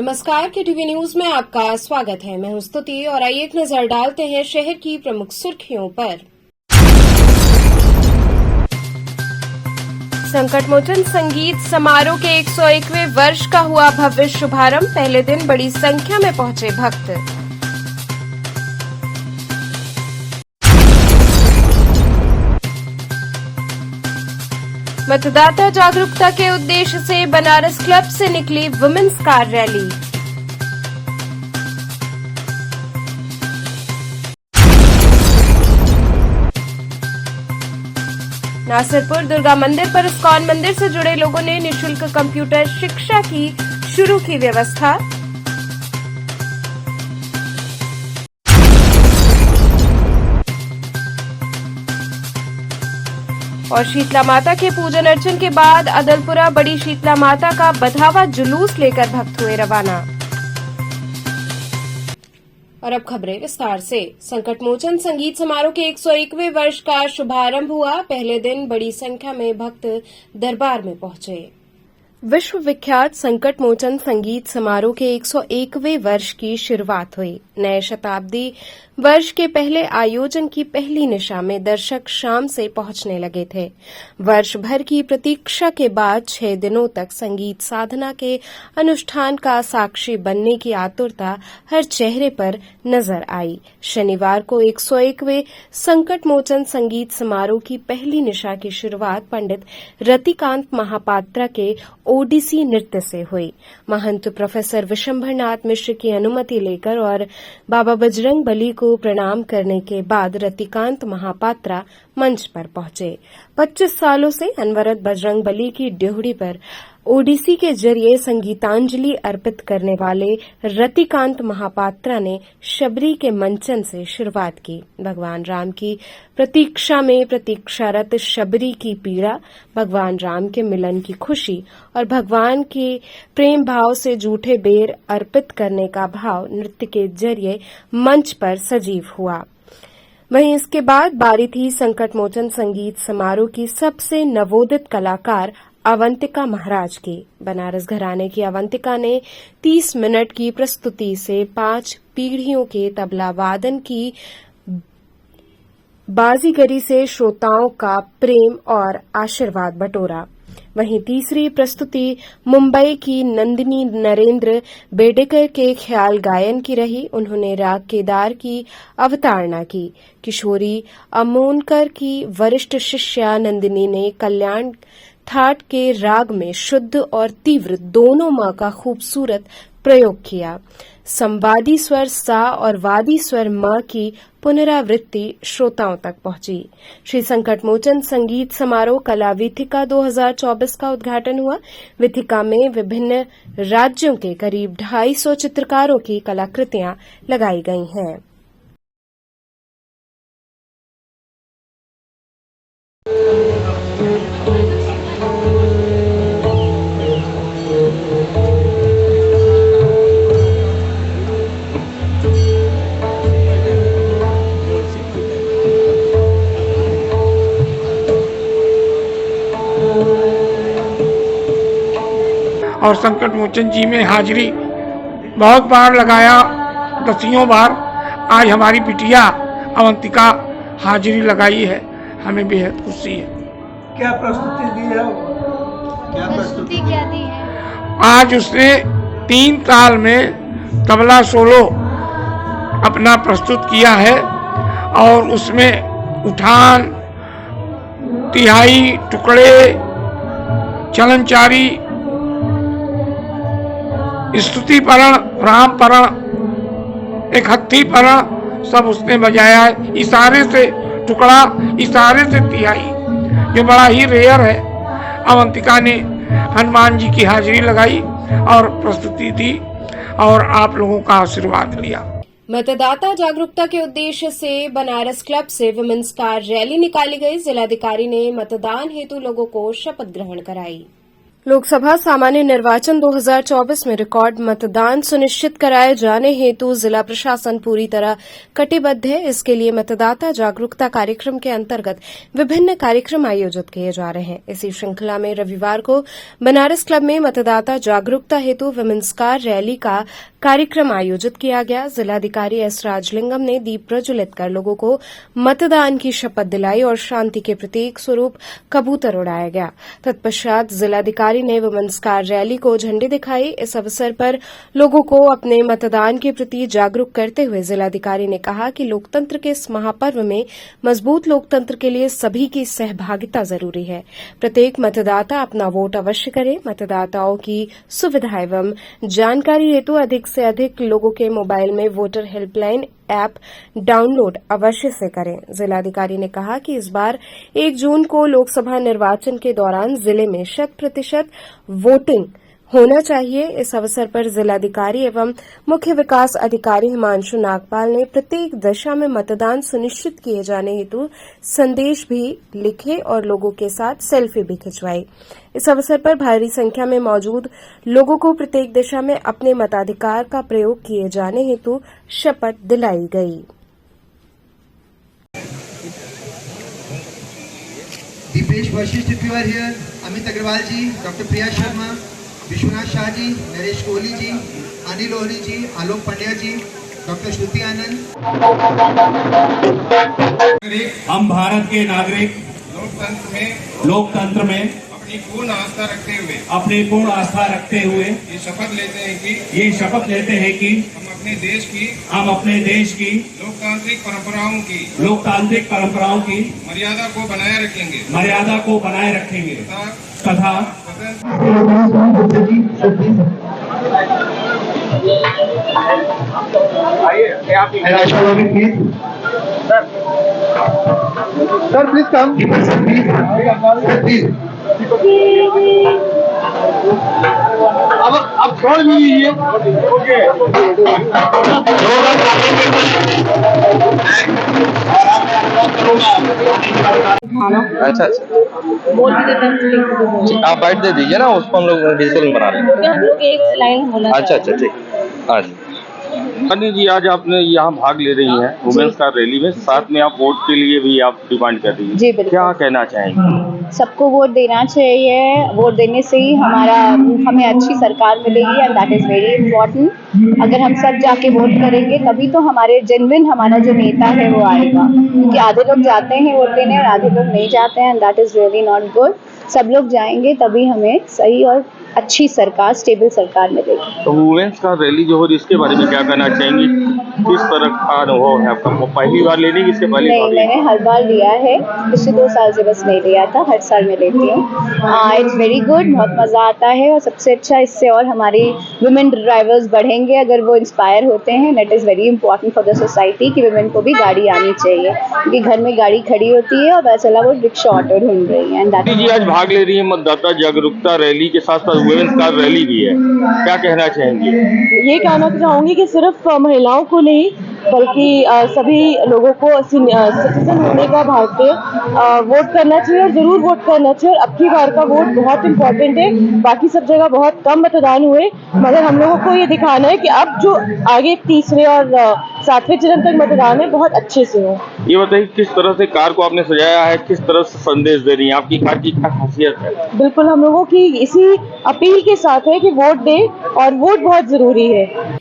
नमस्कार, KTV news में आपका स्वागत है। मैं हूं स्तुति और आइए एक नजर डालते हैं शहर की प्रमुख सुर्खियों पर। संकटमोचन संगीत समारोह के 101वें वर्ष का हुआ भव्य शुभारंभ। पहले दिन बड़ी संख्या में पहुंचे भक्त। मतदाता जागरूकता के उद्देश्य से बनारस क्लब से निकली women's car rally. Nasirpur Durga मंदिर पर इस्कॉन मंदिर से जुड़े लोगों ने निःशुल्क कंप्यूटर शिक्षा की शुरू की व्यवस्था। और शीतला माता के पूजन अर्चन के बाद अदलपुरा बड़ी शीतला माता का बधावा जुलूस लेकर भक्त हुए रवाना। और अब खबरें विस्तार से। संकटमोचन संगीत समारोह के 101वें वर्ष का शुभारंभ हुआ। पहले दिन बड़ी संख्या में भक्त दरबार में पहुंचे। विश्व विख्यात संकटमोचन संगीत समारोह के 101वें वर्ष की शुरुआत हुई। नए शताब्दी वर्ष के पहले आयोजन की पहली निशा में दर्शक शाम से पहुंचने लगे थे। वर्ष भर की प्रतीक्षा के बाद 6 दिनों तक संगीत साधना के अनुष्ठान का साक्षी बनने की आतुरता हर चेहरे पर नजर आई। शनिवार को 101वें संकटमोचन संगीत समारोह की पहली निशा की शुरुआत पंडित रतिकांत महापात्रा के ओडिसी नृत्य से हुई। महंत प्रोफेसर विशंभरनाथ मिश्र की अनुमति लेकर और बाबा बजरंग बली को प्रणाम करने के बाद रतिकांत महापात्रा मंच पर पहुंचे। 25 सालों से अनवरत बजरंग बली की ड्योहड़ी पर ओडिसी के जरिए संगीतांजलि अर्पित करने वाले रतिकांत महापात्रा ने शबरी के मंचन से शुरुआत की। भगवान राम की प्रतीक्षा में प्रतीक्षारत शबरी की पीड़ा, भगवान राम के मिलन की खुशी और भगवान के प्रेम भाव से जूठे बेर अर्पित करने का भाव नृत्य के जरिए मंच पर सजीव हुआ। वहीं इसके बाद बारी थी संकटमोचन संगीत समारोह की सबसे नवोदित कलाकार अवंतिका महाराज की। बनारस घराने की अवंतिका ने 30 मिनट की प्रस्तुति से 5 पीढ़ियों के तबला वादन की बाजीगरी से श्रोताओं का प्रेम और आशीर्वाद बटोरा। वहीं तीसरी प्रस्तुति मुंबई की नंदिनी नरेंद्र बेडेकर के ख्याल गायन की रही। उन्होंने राग केदार की अवतारणा की। किशोरी अमोनकर की वरिष्ठ शिष्या नंदिनी ने कल्याण ठाट के राग में शुद्ध और तीव्र दोनों मां का खूबसूरत प्रयोग किया। संवादी स्वर सा और वादी स्वर म की पुनरावृत्ति श्रोताओं तक पहुंची। श्री संकटमोचन संगीत समारोह कला वीथिका 2024 का उद्घाटन हुआ। वीथिका में विभिन्न राज्यों के करीब 250 चित्रकारों की कलाकृतियां लगाई गई हैं। और संकटमोचन जी में हाजिरी बहुत बार लगाया, दसियों बार। आज हमारी बिटिया अवंतिका हाजिरी लगाई है, हमें बेहद खुशी है। क्या प्रस्तुति दी है? क्या दी है? आज उसने 3 ताल में तबला सोलो अपना प्रस्तुत किया है और उसमें उठान, तिहाई, टुकड़े, चलनचारी, स्तुति परण, राम परण, एक हत्थी परण सब उसने बजाया है। इशारे से टुकड़ा, इशारे से तिहाई, जो बड़ा ही रेयर है। अवंतिका ने हनुमान जी की हाजिरी लगाई और प्रस्तुति दी और आप लोगों का आशीर्वाद लिया। मतदाता जागरूकता के उद्देश्य से बनारस क्लब से वुमेन्स कार रैली निकाली गई। जिलाधिकारी ने मतदान हेतु लोगों को शपथ ग्रहण कराई। लोकसभा सामान्य निर्वाचन 2024 में रिकॉर्ड मतदान सुनिश्चित कराए जाने हेतु जिला प्रशासन पूरी तरह कटिबद्ध है। इसके लिए मतदाता जागरूकता कार्यक्रम के अंतर्गत विभिन्न कार्यक्रम आयोजित किए जा रहे हैं। इसी श्रृंखला में रविवार को बनारस क्लब में मतदाता जागरूकता हेतु विमेंस कार रैली का कार्यक्रम आयोजित किया गया। जिलाधिकारी एस राजलिंगम ने दीप प्रज्वलित कर लोगों को मतदान की शपथ दिलाई और शांति के प्रतीक स्वरूप कबूतर उड़ाया गया। तत्पश्चात जिलाधिकारी ने वुमेन्स कार रैली को झंडी दिखाई। इस अवसर पर लोगों को अपने मतदान के प्रति जागरूक करते हुए जिलाधिकारी ने कहा कि लोकतंत्र के इस महापर्व में मजबूत लोकतंत्र के लिए सभी की सहभागिता जरूरी है। प्रत्येक मतदाता अपना वोट अवश्य करे। मतदाताओं की सुविधा एवं जानकारी हेतु अधिक से अधिक लोगों के मोबाइल में वोटर हेल्पलाइन ऐप डाउनलोड अवश्य से करें। जिलाधिकारी ने कहा कि इस बार 1 जून को लोकसभा निर्वाचन के दौरान जिले में 100% वोटिंग होना चाहिए। इस अवसर पर जिलाधिकारी एवं मुख्य विकास अधिकारी हिमांशु नागपाल ने प्रत्येक दशा में मतदान सुनिश्चित किए जाने हेतु संदेश भी लिखे और लोगों के साथ सेल्फी भी खिंचवाई। इस अवसर पर भारी संख्या में मौजूद लोगों को प्रत्येक दिशा में अपने मताधिकार का प्रयोग किए जाने हेतु शपथ दिलाई गई। Dipesh Vashishtha if you are here, Amit Agarwal ji, doctor Priya Sharma, Vishwanath Shah ji, Naresh Kohli ji, Anil Lohri ji, Alok Pandya ji, doctor Shruti Anand. हम भारत के नागरिक लोकतंत्र में अपनी पूर्ण आस्था रखते हुए ये शपथ लेते हैं कि हम अपने देश की लोकतांत्रिक परंपराओं की मर्यादा को बनाए रखेंगे तथा सर प्लीज कम अब छोड़ भी लीजिए। ओके अच्छा आप बाइट दे दीजिए ना, उसको हम लोग डिजिटल बना लेंगे। अच्छा ठीक। अच्छा अन्य जी, आज आपने यहाँ भाग ले रही हैं वुमेन्स कार रैली में, साथ में आप वोट के लिए भी आप डिमांड कर रही हैं। जी बिल्कुल। क्या कहना चाहेंगे? सबको वोट देना चाहिए। वोट देने से ही हमें अच्छी सरकार मिलेगी and that is very important. अगर हम सब जाके वोट करेंगे तभी तो हमारा जो नेता है वो आएगा, क्योंकि आधे लोग जाते हैं वोट देने और आधे लोग नहीं जाते हैं and that is really not good. सब लोग जाएंगे तभी हमें सही और अच्छी सरकार, स्टेबल सरकार मिलेगी। तो वुमेन्स कार रैली जो हो रही है इसके बारे में क्या कहना चाहेंगी? किस तरह का अनुभव है आपका? पहली बार लेने की इससे पहले? नहीं, मैंने हर बार लिया है, पिछले 2 साल से बस नहीं लिया था, हर साल मैं लेती हूँ। इट्स वेरी गुड, बहुत मज़ा आता है और सबसे अच्छा इससे और हमारी वुमेन ड्राइवर्स बढ़ेंगे अगर वो इंस्पायर होते हैं। That is very important for the society कि वुमेन को भी गाड़ी आनी चाहिए, क्योंकि घर में गाड़ी खड़ी होती है और पता चला वो रिक्शा ऑटो ढूंढ रही है। एंड दैट जी आज भाग ले रही है मतदाता जागरूकता रैली के साथ साथ वुमेन्स कार रैली भी है, क्या कहना चाहेंगे? ये कहना चाहूँगी कि सिर्फ महिलाओं को नहीं बल्कि सभी लोगों को सिटीजन होने का भारतीय वोट करना चाहिए और ज़रूर वोट करना चाहिए। और अब की बार का वोट बहुत इम्पोर्टेंट है। बाकी सब जगह बहुत कम मतदान हुए, मगर हम लोगों को ये दिखाना है कि अब जो आगे तीसरे और 7वें चरण तक मतदान है बहुत अच्छे से हो। ये बताइए किस तरह से कार को आपने सजाया है, किस तरह से संदेश दे रही है, आपकी कार की क्या खासियत है? बिल्कुल, हम लोगों की इसी अपील के साथ है कि वोट दें और वोट बहुत जरूरी है।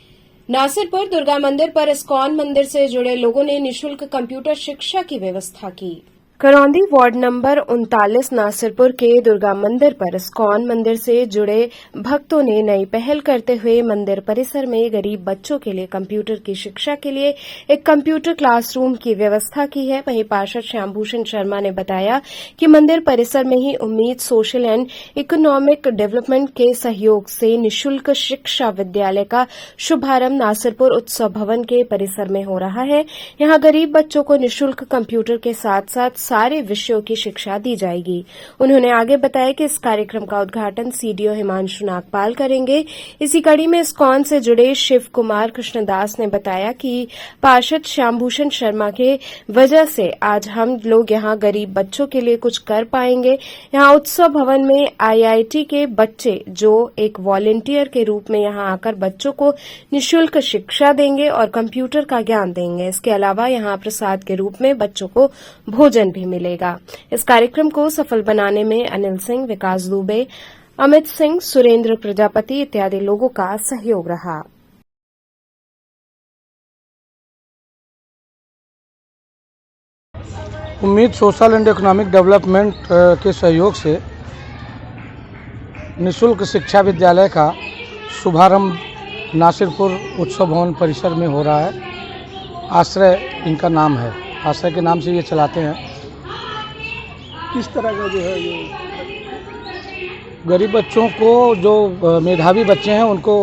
नासिरपुर दुर्गा मंदिर पर इस्कॉन मंदिर से जुड़े लोगों ने निःशुल्क कंप्यूटर शिक्षा की व्यवस्था की। करौंदी वार्ड नंबर 39 नासिरपुर के दुर्गा मंदिर पर इस्कॉन मंदिर से जुड़े भक्तों ने नई पहल करते हुए मंदिर परिसर में गरीब बच्चों के लिए कंप्यूटर की शिक्षा के लिए एक कंप्यूटर क्लासरूम की व्यवस्था की है। वहीं पार्षद श्यामभूषण शर्मा ने बताया कि मंदिर परिसर में ही उम्मीद सोशल एंड इकोनॉमिक डेवलपमेंट के सहयोग से निःशुल्क शिक्षा विद्यालय का शुभारंभ नासिरपुर उत्सव भवन के परिसर में हो रहा है। यहां गरीब बच्चों को निःशुल्क कंप्यूटर के साथ साथ सारे विषयों की शिक्षा दी जाएगी। उन्होंने आगे बताया कि इस कार्यक्रम का उद्घाटन सीडीओ हिमांशु नागपाल करेंगे। इसी कड़ी में इस्कॉन से जुड़े शिव कुमार कृष्णदास ने बताया कि पार्षद श्यामभूषण शर्मा के वजह से आज हम लोग यहां गरीब बच्चों के लिए कुछ कर पाएंगे। यहां उत्सव भवन में आईआईटी के बच्चे जो एक वॉलंटियर के रूप में यहां आकर बच्चों को निःशुल्क शिक्षा देंगे और कंप्यूटर का ज्ञान देंगे। इसके अलावा यहां प्रसाद के रूप में बच्चों को भोजन भी मिलेगा। इस कार्यक्रम को सफल बनाने में अनिल सिंह, विकास दुबे, अमित सिंह, सुरेंद्र प्रजापति इत्यादि लोगों का सहयोग रहा। उम्मीद सोशल एंड इकोनॉमिक डेवलपमेंट के सहयोग से निःशुल्क शिक्षा विद्यालय का शुभारंभ नासिरपुर उत्सव भवन परिसर में हो रहा है। आश्रय इनका नाम है, आश्रय के नाम से ये चलाते हैं। किस तरह का जो है ये गरीब बच्चों को, जो मेधावी बच्चे हैं उनको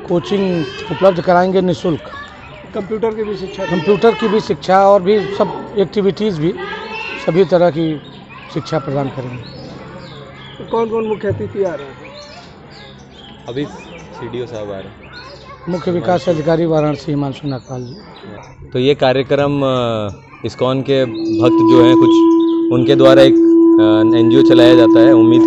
कोचिंग उपलब्ध कराएंगे निःशुल्क। कंप्यूटर की भी शिक्षा और भी सब एक्टिविटीज़ भी सभी तरह की शिक्षा प्रदान करेंगे। कौन कौन मुख्य अतिथि आ रहे हैं? अभी सीडीओ साहब आ रहे हैं, मुख्य विकास अधिकारी वाराणसी हिमांशु नागपाल जी। तो ये कार्यक्रम इस्कॉन के भक्त जो हैं कुछ उनके द्वारा एक एनजीओ चलाया जाता है उम्मीद,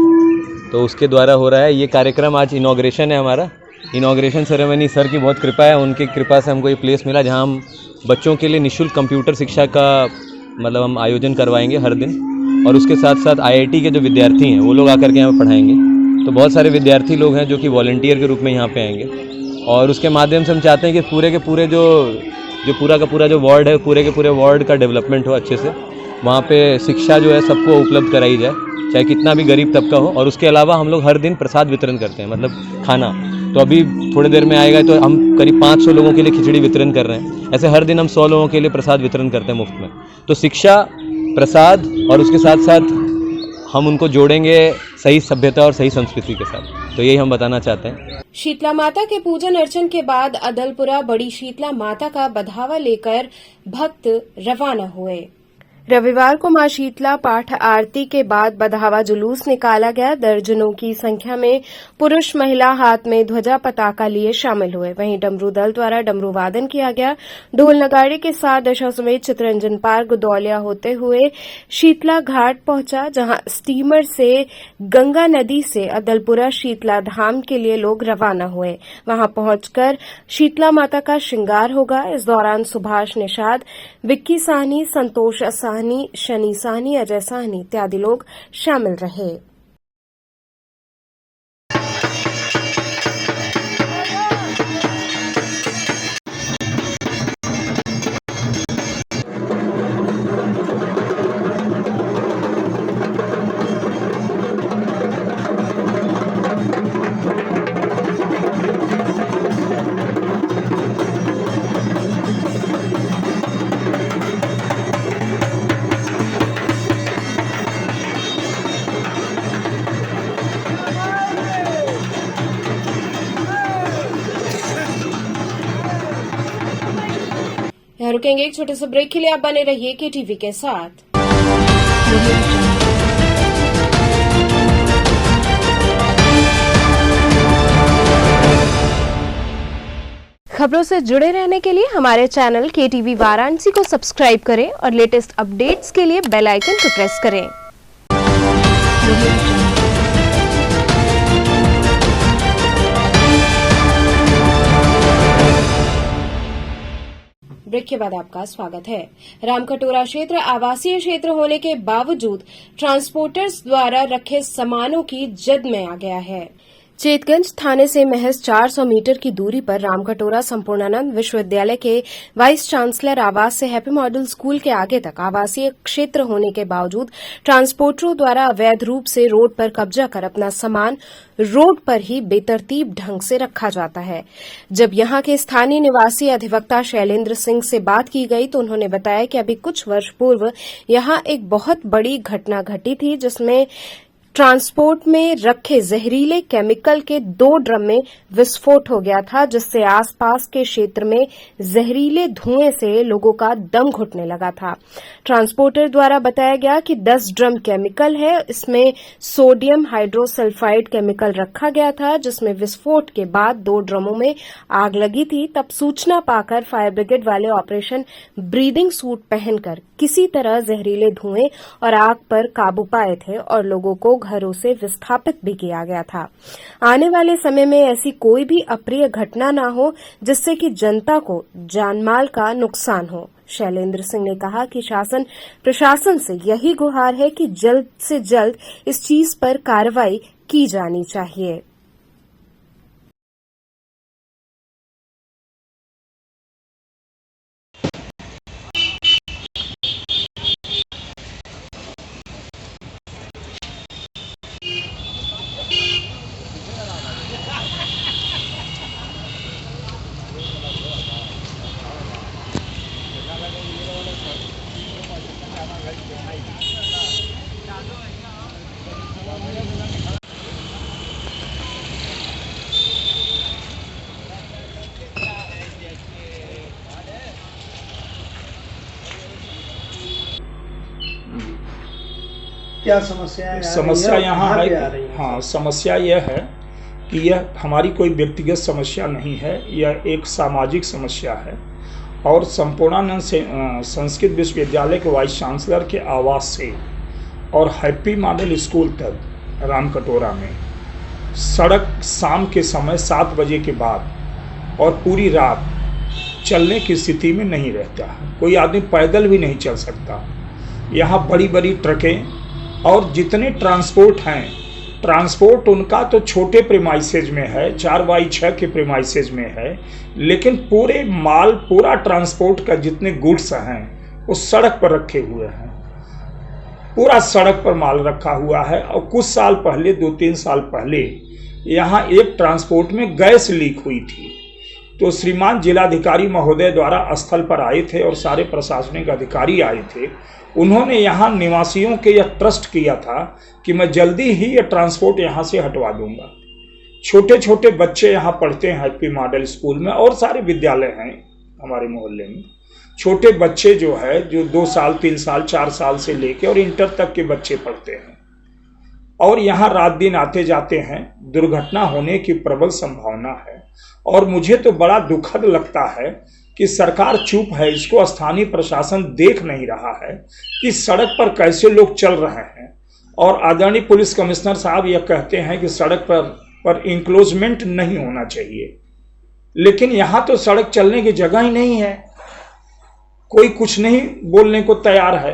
तो उसके द्वारा हो रहा है ये कार्यक्रम। आज इनॉग्रेशन है हमारा, इनॉग्रेशन सेरेमनी सर की बहुत कृपा है, उनकी कृपा से हमको ये प्लेस मिला जहां हम बच्चों के लिए निःशुल्क कंप्यूटर शिक्षा का मतलब हम आयोजन करवाएंगे हर दिन, और उसके साथ साथ आईआईटी के जो विद्यार्थी हैं वो लोग आकर के यहाँ पढ़ाएंगे। तो बहुत सारे विद्यार्थी लोग हैं जो कि वॉलंटियर के रूप में यहाँ पे आएंगे, और उसके माध्यम से हम चाहते हैं कि पूरे के पूरे जो पूरा का पूरा जो वार्ड है, पूरे के पूरे वार्ड का डेवलपमेंट हो अच्छे से, वहाँ पे शिक्षा जो है सबको उपलब्ध कराई जाए, चाहे कितना भी गरीब तबका हो। और उसके अलावा हम लोग हर दिन प्रसाद वितरण करते हैं, मतलब खाना। तो अभी थोड़ी देर में आएगा तो हम करीब 500 लोगों के लिए खिचड़ी वितरण कर रहे हैं। ऐसे हर दिन हम 100 लोगों के लिए प्रसाद वितरण करते हैं मुफ्त में। तो शिक्षा, प्रसाद और उसके साथ साथ हम उनको जोड़ेंगे सही सभ्यता और सही संस्कृति के साथ। तो यही हम बताना चाहते हैं। शीतला माता के पूजन अर्चन के बाद अदलपुरा बड़ी शीतला माता का बधावा लेकर भक्त रवाना हुए। रविवार को मां शीतला पाठ आरती के बाद बधावा जुलूस निकाला गया। दर्जनों की संख्या में पुरुष महिला हाथ में ध्वजा पताका लिए शामिल हुए। वहीं डमरू दल द्वारा डमरू वादन किया गया। ढोल नगाड़े के साथ दशाश्वमेध चितरंजन पार्क गुदौलिया होते हुए शीतला घाट पहुंचा, जहां स्टीमर से गंगा नदी से अदलपुरा शीतला धाम के लिए लोग रवाना हुए। वहां पहुंचकर शीतला माता का श्रृंगार होगा। इस दौरान सुभाष निषाद, विक्की साहनी, संतोष साहनी, शनि साहनी, अजय साहनी इत्यादि लोग शामिल रहे। यहाँ रुकेंगे एक छोटे से ब्रेक के लिए। आप बने रहिए केटीवी के साथ। खबरों से जुड़े रहने के लिए हमारे चैनल केटीवी वाराणसी को सब्सक्राइब करें और लेटेस्ट अपडेट्स के लिए बेल आइकन को प्रेस करें। ब्रेक के बाद आपका स्वागत है। रामकटोरा क्षेत्र आवासीय क्षेत्र होने के बावजूद ट्रांसपोर्टर्स द्वारा रखे सामानों की जद में आ गया है। चेतगंज थाने से महज 400 मीटर की दूरी पर रामकटोरा संपूर्णानंद विश्वविद्यालय के वाइस चांसलर आवास से हैप्पी मॉडल स्कूल के आगे तक आवासीय क्षेत्र होने के बावजूद ट्रांसपोर्टरों द्वारा अवैध रूप से रोड पर कब्जा कर अपना सामान रोड पर ही बेतरतीब ढंग से रखा जाता है। जब यहां के स्थानीय निवासी अधिवक्ता शैलेंद्र सिंह से बात की गई तो उन्होंने बताया कि अभी कुछ वर्ष पूर्व यहां एक बहुत बड़ी घटना घटी थी, जिसमें ट्रांसपोर्ट में रखे जहरीले केमिकल के 2 ड्रम में विस्फोट हो गया था, जिससे आसपास के क्षेत्र में जहरीले धुएं से लोगों का दम घुटने लगा था। ट्रांसपोर्टर द्वारा बताया गया कि 10 ड्रम केमिकल है, इसमें सोडियम हाइड्रोसल्फाइड केमिकल रखा गया था, जिसमें विस्फोट के बाद 2 ड्रमों में आग लगी थी। तब सूचना पाकर फायर ब्रिगेड वाले ऑपरेशन ब्रीदिंग सूट पहनकर किसी तरह जहरीले धुएं और आग पर काबू पाए थे और लोगों को घरों से विस्थापित भी किया गया था। आने वाले समय में ऐसी कोई भी अप्रिय घटना न हो जिससे कि जनता को जानमाल का नुकसान हो। शैलेंद्र सिंह ने कहा कि शासन प्रशासन से यही गुहार है कि जल्द से जल्द इस चीज पर कार्रवाई की जानी चाहिए। क्या समस्या है? समस्या यहाँ आ है, रही है? हाँ, समस्या यह है कि यह हमारी कोई व्यक्तिगत समस्या नहीं है, यह एक सामाजिक समस्या है और संपूर्णानंद संस्कृत विश्वविद्यालय के वाइस चांसलर के आवास से और हैप्पी मॉडल स्कूल तक रामकटोरा में सड़क शाम के समय 7 बजे के बाद और पूरी रात चलने की स्थिति में नहीं रहता है। कोई आदमी पैदल भी नहीं चल सकता। यहाँ बड़ी बड़ी ट्रकें और जितने ट्रांसपोर्ट हैं, ट्रांसपोर्ट उनका तो छोटे प्रीमाइसेज में है, 4x6 के प्रीमाइसेज में है, लेकिन पूरे माल, पूरा ट्रांसपोर्ट का जितने गुड्स हैं वो सड़क पर रखे हुए हैं। पूरा सड़क पर माल रखा हुआ है। और कुछ साल पहले, 2-3 साल पहले, यहाँ एक ट्रांसपोर्ट में गैस लीक हुई थी, तो श्रीमान जिलाधिकारी महोदय द्वारा स्थल पर आए थे और सारे प्रशासनिक अधिकारी आए थे। उन्होंने यहाँ निवासियों के यह ट्रस्ट किया था कि मैं जल्दी ही ये ट्रांसपोर्ट यहाँ से हटवा दूंगा। छोटे छोटे बच्चे यहाँ पढ़ते हैं हैप्पी मॉडल स्कूल में, और सारे विद्यालय हैं हमारे मोहल्ले में। छोटे बच्चे जो है, जो 2 साल, 3 साल, 4 साल से लेके और इंटर तक के बच्चे पढ़ते हैं और यहाँ रात दिन आते जाते हैं। दुर्घटना होने की प्रबल संभावना है और मुझे तो बड़ा दुखद लगता है कि सरकार चुप है, इसको स्थानीय प्रशासन देख नहीं रहा है कि सड़क पर कैसे लोग चल रहे हैं। और आदरणीय पुलिस कमिश्नर साहब यह कहते हैं कि सड़क पर इंक्लोजमेंट नहीं होना चाहिए, लेकिन यहाँ तो सड़क चलने की जगह ही नहीं है। कोई कुछ नहीं बोलने को तैयार है।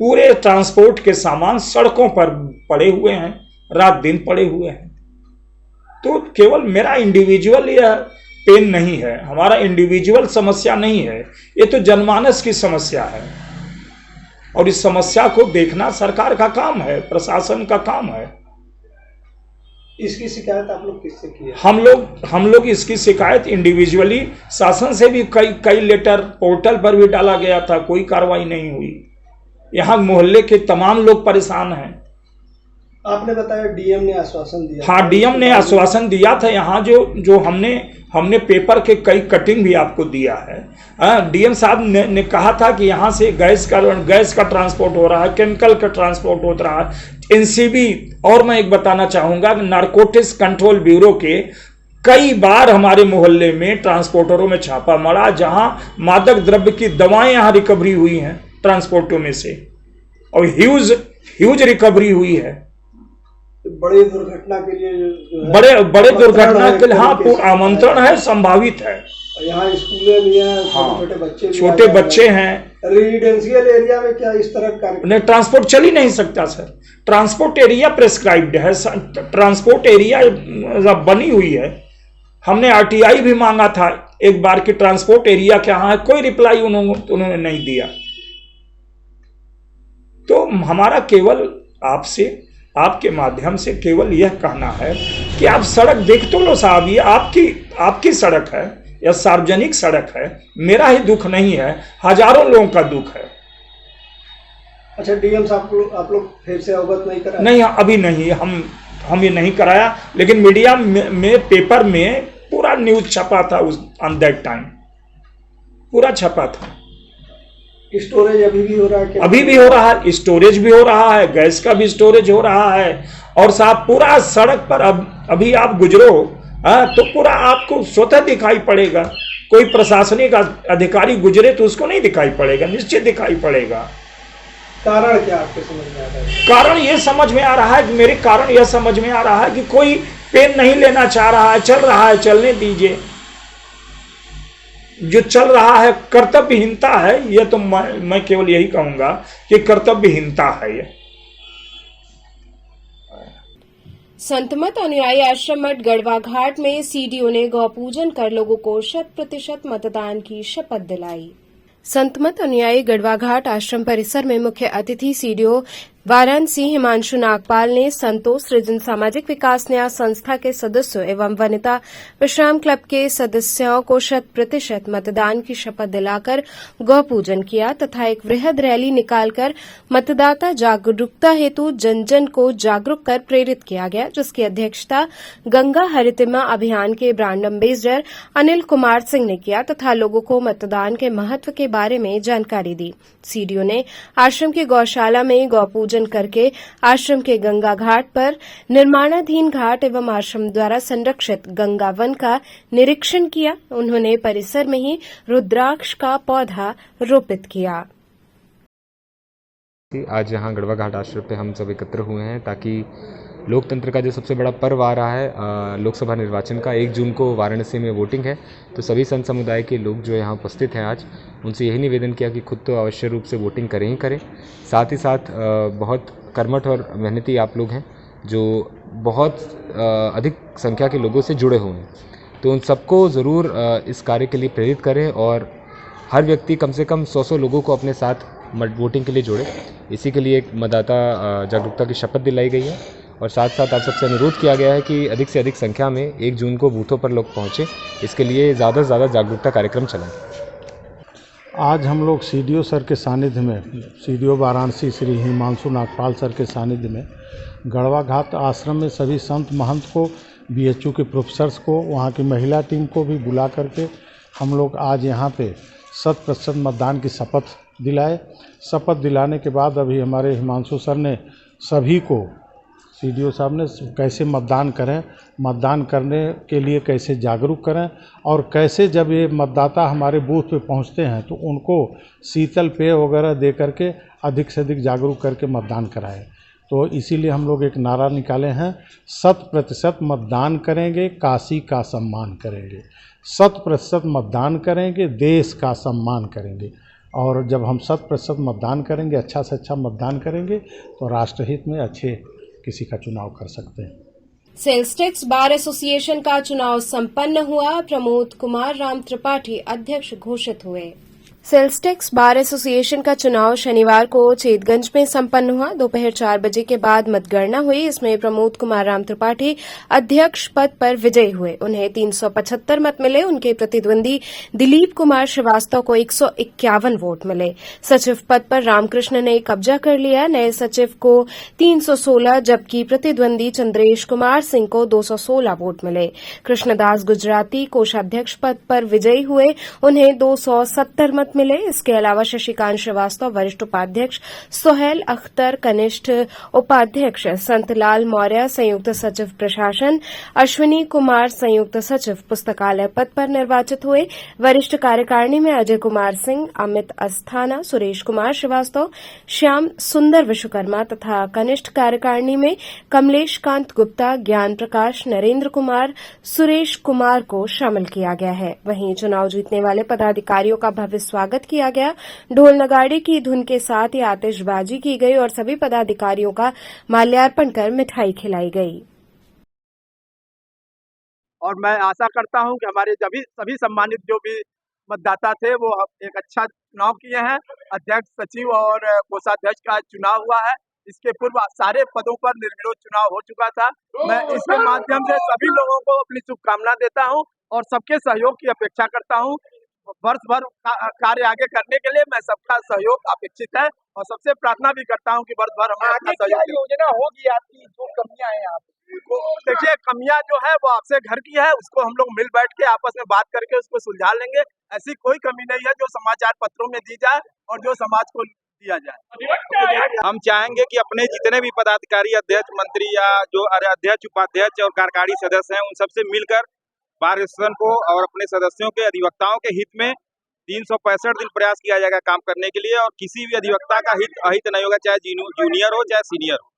पूरे ट्रांसपोर्ट के सामान सड़कों पर पड़े हुए हैं, रात दिन पड़े हुए हैं। तो केवल मेरा इंडिविजुअल यह पेन नहीं है, हमारा इंडिविजुअल समस्या नहीं है, ये तो जनमानस की समस्या है और इस समस्या को देखना सरकार का काम है, प्रशासन का काम है। इसकी शिकायत आप लोग किससे की है? हम लोग इसकी शिकायत इंडिविजुअली शासन से भी कई लेटर पोर्टल पर भी डाला गया था, कोई कार्रवाई नहीं हुई। यहाँ मोहल्ले के तमाम लोग परेशान हैं। आपने बताया डीएम ने आश्वासन दिया। हाँ, डीएम ने आश्वासन दिया था। यहाँ जो हमने पेपर के कई कटिंग भी आपको दिया है। डीएम साहब ने कहा था कि यहाँ से गैस का ट्रांसपोर्ट हो रहा है, केमिकल का ट्रांसपोर्ट हो रहा है, एनसीबी। और मैं एक बताना चाहूँगा, नारकोटिक्स कंट्रोल ब्यूरो के कई बार हमारे मोहल्ले में ट्रांसपोर्टरों में छापा मरा, जहाँ मादक द्रव्य की दवाएं यहाँ रिकवरी हुई हैं ट्रांसपोर्टों में से, और ह्यूज रिकवरी हुई है। बड़ी दुर्घटना के लिए बड़े दुर्घटना के लिए हाँ आमंत्रण है, संभावित है। यहाँ स्कूलें भी हैं, हाँ, छोटे बच्चे हैं। रेजिडेंशियल एरिया में क्या इस तरह का ट्रांसपोर्ट चल ही नहीं सकता सर। ट्रांसपोर्ट एरिया प्रेस्क्राइब्ड है, ट्रांसपोर्ट एरिया बनी हुई है। हमने आरटीआई भी मांगा था एक बार कि ट्रांसपोर्ट एरिया क्या है, कोई रिप्लाई उन्होंने नहीं दिया। तो हमारा केवल आपसे, आपके माध्यम से केवल यह कहना है कि आप सड़क देख तो लो साहब, ये आपकी सड़क है, यह सार्वजनिक सड़क है। मेरा ही दुख नहीं है, हजारों लोगों का दुख है। अच्छा, डीएम साहब आप लोग फिर से अवगत नहीं करा? नहीं, अभी नहीं, हम ये नहीं कराया, लेकिन मीडिया में पेपर में पूरा न्यूज छपा था उस ऑन दैट टाइम, पूरा छपा था। स्टोरेज अभी भी हो रहा है? अभी भी हो रहा है, स्टोरेज भी हो रहा है, गैस का भी स्टोरेज हो रहा है, और साहब पूरा सड़क पर अभी आप गुजरो तो पूरा आपको स्वतः दिखाई पड़ेगा। कोई प्रशासनिक अधिकारी गुजरे तो उसको नहीं दिखाई पड़ेगा, निश्चित दिखाई पड़ेगा। कारण क्या आपके समझ में आ रहा है? कारण ये समझ में आ रहा है, मेरे कारण यह समझ में आ रहा है कि कोई पेन नहीं लेना चाह रहा है, चल रहा है, चलने दीजिए। जो चल रहा है कर्तव्यहीनता है, यह तो मैं केवल यही कहूंगा कि कर्तव्यहीनता है ये। संतमत अनुयायी आश्रम मठ गढ़वा घाट में सीडीओ ने गौ पूजन कर लोगों को 100% मतदान की शपथ दिलाई। संतमत अनुयायी गढ़वा घाट आश्रम परिसर में मुख्य अतिथि सीडीओ वाराणसी हिमांशु नागपाल ने संतों सृजन सामाजिक विकास न्यास संस्था के सदस्यों एवं वनिता विश्राम क्लब के सदस्यों को 100% मतदान की शपथ दिलाकर गौ पूजन किया तथा एक वृहद रैली निकालकर मतदाता जागरूकता हेतु जन जन को जागरूक कर प्रेरित किया गया, जिसकी अध्यक्षता गंगा हरितिमा अभियान के ब्रांड एम्बेसडर अनिल कुमार सिंह ने किया तथा लोगों को मतदान के महत्व के बारे में जानकारी दी। सीडीओ ने आश्रम की गौशाला में गौ पूजन करके आश्रम के गंगा घाट पर निर्माणाधीन घाट एवं आश्रम द्वारा संरक्षित गंगा वन का निरीक्षण किया। उन्होंने परिसर में ही रुद्राक्ष का पौधा रोपित किया। आज यहाँ गढ़वा घाट आश्रम पे हम सब एकत्र हुए हैं ताकि लोकतंत्र का जो सबसे बड़ा पर्व आ रहा है लोकसभा निर्वाचन का, 1 जून को वाराणसी में वोटिंग है, तो सभी संत समुदाय के लोग जो यहाँ उपस्थित हैं आज, उनसे यही निवेदन किया कि खुद तो अवश्य रूप से वोटिंग करें ही करें, साथ ही साथ बहुत कर्मठ और मेहनती आप लोग हैं जो बहुत अधिक संख्या के लोगों से जुड़े हुए हैं, तो उन सबको ज़रूर इस कार्य के लिए प्रेरित करें और हर व्यक्ति कम से कम 100 लोगों को अपने साथ वोटिंग के लिए जोड़े। इसी के लिए एक मतदाता जागरूकता की शपथ दिलाई गई है और साथ साथ आप सबसे अनुरोध किया गया है कि अधिक से अधिक संख्या में 1 जून को बूथों पर लोग पहुँचें, इसके लिए ज़्यादा से ज़्यादा जागरूकता कार्यक्रम चलाएं। आज हम लोग सीडीओ सर के सानिध्य में, सीडीओ वाराणसी श्री हिमांशु नागपाल सर के सानिध्य में गढ़वा घाट आश्रम में सभी संत महंत को, बीएचयू के प्रोफेसर्स को, वहाँ की महिला टीम को भी बुला करके हम लोग आज यहाँ पे 100% मतदान की शपथ दिलाए। शपथ दिलाने के बाद अभी हमारे हिमांशु सर ने सभी को, सीडीओ साहब ने कैसे मतदान करें, मतदान करने के लिए कैसे जागरूक करें और कैसे जब ये मतदाता हमारे बूथ पे पहुंचते हैं तो उनको शीतल पेय वगैरह दे करके अधिक से अधिक जागरूक करके मतदान कराएं। तो इसीलिए हम लोग एक नारा निकाले हैं, 100% मतदान करेंगे, काशी का सम्मान करेंगे। 100% मतदान करेंगे, देश का सम्मान करेंगे। और जब हम 100% मतदान करेंगे, अच्छा से अच्छा मतदान करेंगे तो राष्ट्रहित में अच्छे किसी का चुनाव कर सकते हैं। सेल्स टैक्स बार एसोसिएशन का चुनाव संपन्न हुआ। प्रमोद कुमार राम त्रिपाठी अध्यक्ष घोषित हुए। सेल्स टैक्स बार एसोसिएशन का चुनाव शनिवार को चेतगंज में संपन्न हुआ। दोपहर 4 बजे के बाद मतगणना हुई। इसमें प्रमोद कुमार राम त्रिपाठी अध्यक्ष पद पर विजयी हुए। उन्हें 375 मत मिले। उनके प्रतिद्वंदी दिलीप कुमार श्रीवास्तव को 151 वोट मिले। सचिव पद पर रामकृष्ण ने कब्जा कर लिया। नए सचिव को 316 जबकि प्रतिद्वंदी चंद्रेश कुमार सिंह को 216 वोट मिले। कृष्णदास गुजराती कोषाध्यक्ष पद पर विजयी हुए। उन्हें 270 मत मिले। इसके अलावा शशिकांत श्रीवास्तव वरिष्ठ उपाध्यक्ष, सोहेल अख्तर कनिष्ठ उपाध्यक्ष, संतलाल मौर्य संयुक्त सचिव प्रशासन, अश्विनी कुमार संयुक्त सचिव पुस्तकालय पद पर निर्वाचित हुए। वरिष्ठ कार्यकारिणी में अजय कुमार सिंह, अमित अस्थाना, सुरेश कुमार श्रीवास्तव, श्याम सुंदर विश्वकर्मा तथा कनिष्ठ कार्यकारिणी में कमलेश कांत गुप्ता, ज्ञान प्रकाश, नरेंद्र कुमार, सुरेश कुमार को शामिल किया गया है। वहीं चुनाव जीतने वाले पदाधिकारियों का भव्य स्वागत किया गया। ढोल नगाड़े की धुन के साथ ही आतिशबाजी की गई और सभी पदाधिकारियों का माल्यार्पण कर मिठाई खिलाई गई। और मैं आशा करता हूं कि हमारे सभी सम्मानित जो भी मतदाता थे वो एक अच्छा चुनाव किए हैं। अध्यक्ष, सचिव और कोषाध्यक्ष का चुनाव हुआ है। इसके पूर्व सारे पदों पर निर्विरोध चुनाव हो चुका था। मैं इसके माध्यम से सभी लोगों को अपनी शुभकामना देता हूं और सबके सहयोग की अपेक्षा करता हूं। वर्ष भर कार्य आगे करने के लिए मैं सबका सहयोग अपेक्षित है। और सबसे प्रार्थना भी करता हूँ कि वर्ष भर हमें योजना होगी आपकी जो कमियां हैं आप देखिए कमियां जो है वो आपसे घर की है, उसको हम लोग मिल बैठ के आपस में बात करके उसको सुलझा लेंगे। ऐसी कोई कमी नहीं है जो समाचार पत्रों में दी जाए और जो समाज को दिया जाए। हम चाहेंगे कि अपने जितने भी पदाधिकारी, अध्यक्ष, मंत्री या जो अध्यक्ष, उपाध्यक्ष और कार्यकारी सदस्य हैं, उन सबसे मिलकर बार एसोसिएशन को और अपने सदस्यों के, अधिवक्ताओं के हित में 365 दिन प्रयास किया जाएगा काम करने के लिए, और किसी भी अधिवक्ता का हित अहित नहीं होगा, चाहे जूनियर हो चाहे सीनियर हो।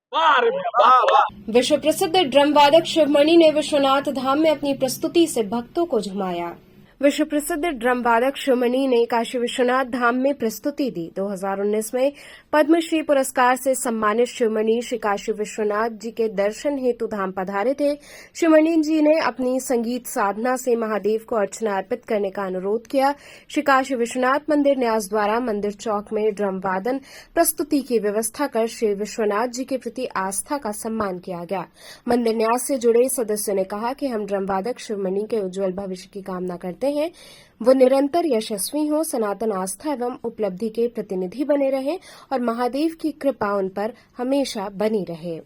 विश्व प्रसिद्ध ड्रम वादक शिवमणि ने विश्वनाथ धाम में अपनी प्रस्तुति से भक्तों को झुमाया। विश्व प्रसिद्ध ड्रम वादक शिवमणि ने काशी विश्वनाथ धाम में प्रस्तुति दी। 2019 में पद्मश्री पुरस्कार से सम्मानित शिवमणि श्री काशी विश्वनाथ जी के दर्शन हेतु धाम पधारे थे। शिवमणि जी ने अपनी संगीत साधना से महादेव को अर्चना अर्पित करने का अनुरोध किया। श्री काशी विश्वनाथ मंदिर न्यास द्वारा मंदिर चौक में ड्रम वादन प्रस्तुति की व्यवस्था कर श्री विश्वनाथ जी के प्रति आस्था का सम्मान किया गया। मंदिर न्यास से जुड़े सदस्यों ने कहा कि हम ड्रम वादक शिवमणि के उज्जवल भविष्य की कामना करते हैं, वो निरंतर यशस्वी हो, सनातन आस्था एवं उपलब्धि के प्रतिनिधि बने रहें और महादेव की कृपा उन पर हमेशा बनी रहे।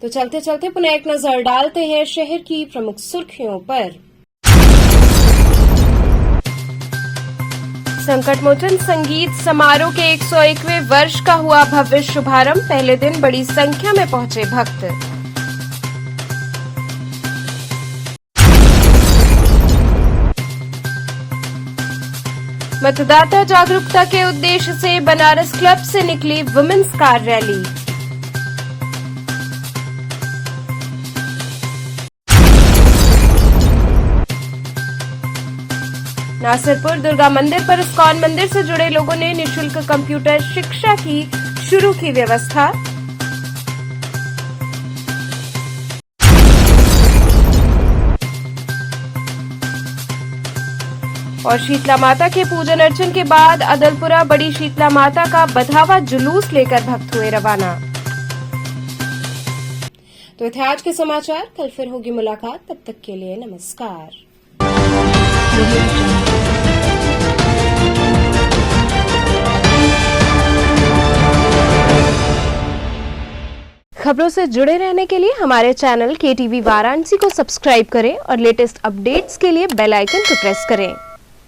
तो चलते चलते पुनः एक नजर डालते हैं शहर की प्रमुख सुर्खियों पर। संकटमोचन संगीत समारोह के 101वें वर्ष का हुआ भव्य शुभारंभ। पहले दिन बड़ी संख्या में पहुंचे भक्त। मतदाता जागरूकता के उद्देश्य से बनारस क्लब से निकली women's car rally. Nasirpur Durga मंदिर पर इस्कॉन मंदिर से जुड़े लोगों ने निःशुल्क कंप्यूटर शिक्षा की शुरू की व्यवस्था। और शीतला माता के पूजन अर्चन के बाद अदलपुरा बड़ी शीतला माता का बधावा जुलूस लेकर भक्त हुए रवाना। तो थे आज के समाचार, कल फिर होगी मुलाकात, तब तक के लिए नमस्कार। खबरों से जुड़े रहने के लिए हमारे चैनल KTV वाराणसी को सब्सक्राइब करें और लेटेस्ट अपडेट्स के लिए बेल आइकन को प्रेस करें।